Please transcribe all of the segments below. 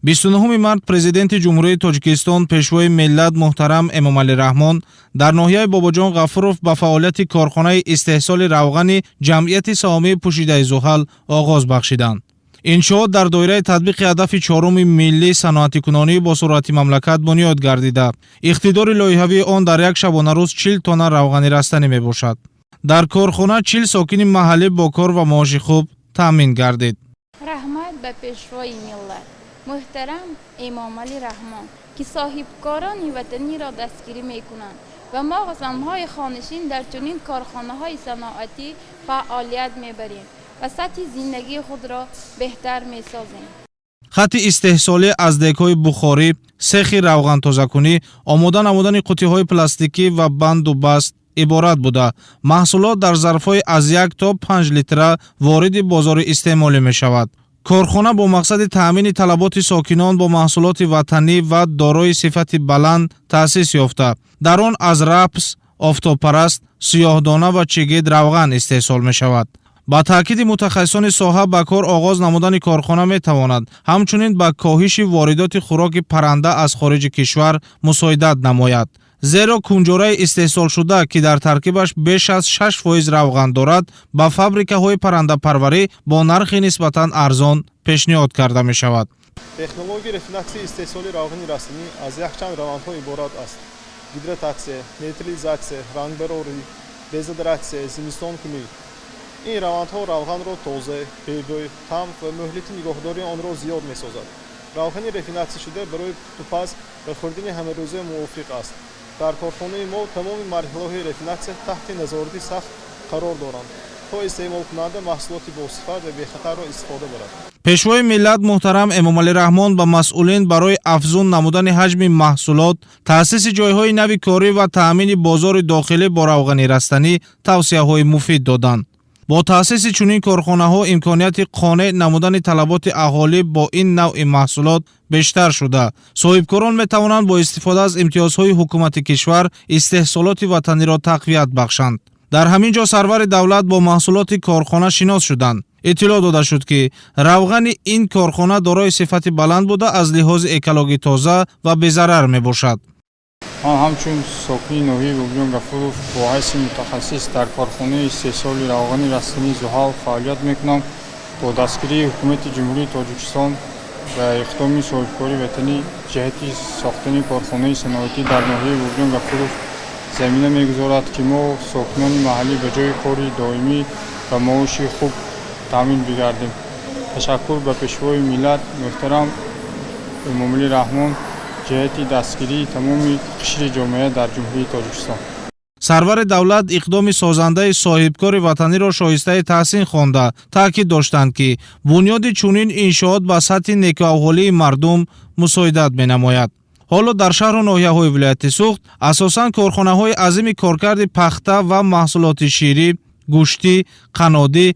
29 март президенти ҷумҳурияи Тоҷикистон пешвои миллат муҳтарам Эмомалӣ Раҳмон дар ноҳияи Бобоҷон Ғафуров ба фаъолияти корхонаи истеҳсоли равғани ҷамъияти саҳомии пӯшидаи Зуҳал оғоз бахшиданд. иншоот дар доираи татбиқи ҳадафи чоруми миллии саноатикунонии бо суръати мамлакат бунёд гардида, иқтидори лоиҳавии он дар як шабонарӯз 40 тонна равғани растанӣ мебошад. Дар корхона 40 сокини маҳаллӣ бо кор ва маоши хуб таъмин гардид. раҳмат ба пешвои миллат муҳтарам Эмомалӣ Раҳмон ки соҳибкорони ватаниро дастгирӣ мекунанд ва мо замҳои хонишин дар чунин корхонаҳои саноатӣ фаъолият мебарем ва сатҳи зиндагии худро беҳтар месозем. хати истеҳсолӣ аз дегҳои бухорӣ, сехи равғантозакунӣ, омода намудани қуттиҳои пластикӣ ва банду баст иборат буда, маҳсулот дар зарфҳои аз 1 то 5 литра вориди бозори истеъмолӣ мешавад. корхона бо мақсади таъмини талаботи сокинон бо маҳсулоти ватанӣ ва дорои сифати баланд таъсис ёфта. дар он аз рапс, офтобпараст, сиёҳдона ва чигит равған истеҳсол мешавад. ба таъкиди мутахассисони соҳа ба кор оғоз намудани корхона метавонад ҳамчунин ба коҳиши воридоти хӯроки парранда аз хориҷи кишвар мусоидат намояд. зеро кунҷораи истеҳсолшуда ки дар таркибаш беш аз 6% равған дорад, ба фабрикаҳои паррандапарварӣ бо нархи нисбатан арзон пешниҳод карда мешавад. технологияи рафинатсияи истеҳсоли равғани растанӣ аз якчанд равандҳо иборат аст: гидрататсия, нейтрализатсия, рангбарорӣ, дезодоратсия, зимистоnkунӣ. ин равандҳо равғанро тоза, бедой, там ва муҳлити нигоҳдории онро зиёд месозад. равғани рафинатсияшуда барои паз ва хӯрдани ҳамарӯза мувофиқ аст. дар корхонаи мо тамоми марҳилаҳои рафинатсия таҳти назорати сахт қарор доранд то истеъмолкунанда маҳсулоти босифат ва бехатарро истифода барад. пешвои миллат муҳтарам Эмомалӣ Раҳмон ба масъулин барои афзун намудани ҳаҷми маҳсулот, таъсиси ҷойҳои нави корӣ ва таъмини бозори дохилӣ бо равғани растанӣ тавсияҳои муфид доданд. бо таъсиси чунин корхонаҳо имконияти қонеъ намудани талаботи аҳолӣ бо ин навъи маҳсулот бештар шуда, соҳибкорон метавонанд бо истифода аз имтиёзҳои ҳукумати кишвар истеҳсолоти ватаниро тақвият бахшанд. дар ҳамин ҷо сарвари давлат бо маҳсулоти корхона шинос шуданд. иттилоъ дода шуд ки равғани ин корхона дорои сифати баланд буда аз лиҳози экологӣ тоза ва безарар мебошад. ман ҳамчун сокини ноҳияи Бобоҷон Ғафуров бо ҳайси мутахассис дар корхонаи истеҳсоли равғани растании Зуҳал фаъолият мекунам. бо дастгирии ҳукумати ҷумҳурии Тоҷикистон ва иқдоми соҳибкори ватанӣ ҷиҳати сохтани корхонаи саноатӣ дар ноҳияи Бобоҷон Ғафуров замина мегузорад ки мо сокинони маҳаллӣ ба ҷои кори доимӣ ва маоши хуб таъмин бигардем. ташаккур ба пешвои миллат муҳтарам Эмомалӣ Раҳмон ҷиҳати дастгирии тамоми қишри ҷомеа дар ҷумҳурии Тоҷикистон. сарвари давлат иқдоми созандаи соҳибкори ватаниро шоистаи таҳсин хонда таъкид доштанд ки бунёди чунин иншоот ба сатҳи некуаҳволии мардум мусоидат менамояд. ҳоло дар шаҳру ноҳияҳои вилояти Суғд асосан корхонаҳои азими коркарди пахта ва маҳсулоти ширӣ, гӯшти, қаннодӣ,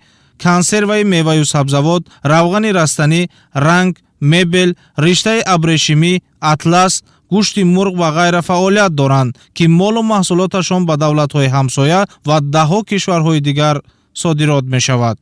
консерваи меваю сабзавот, равғани растанӣ, ранг, мебел, риштаи абрешимӣ, атлас, гӯшти мурғ ва ғайра фаъолият доранд ки молу маҳсулоташон ба давлатҳои ҳамсоя ва даҳҳо кишварҳои дигар содирот мешавад.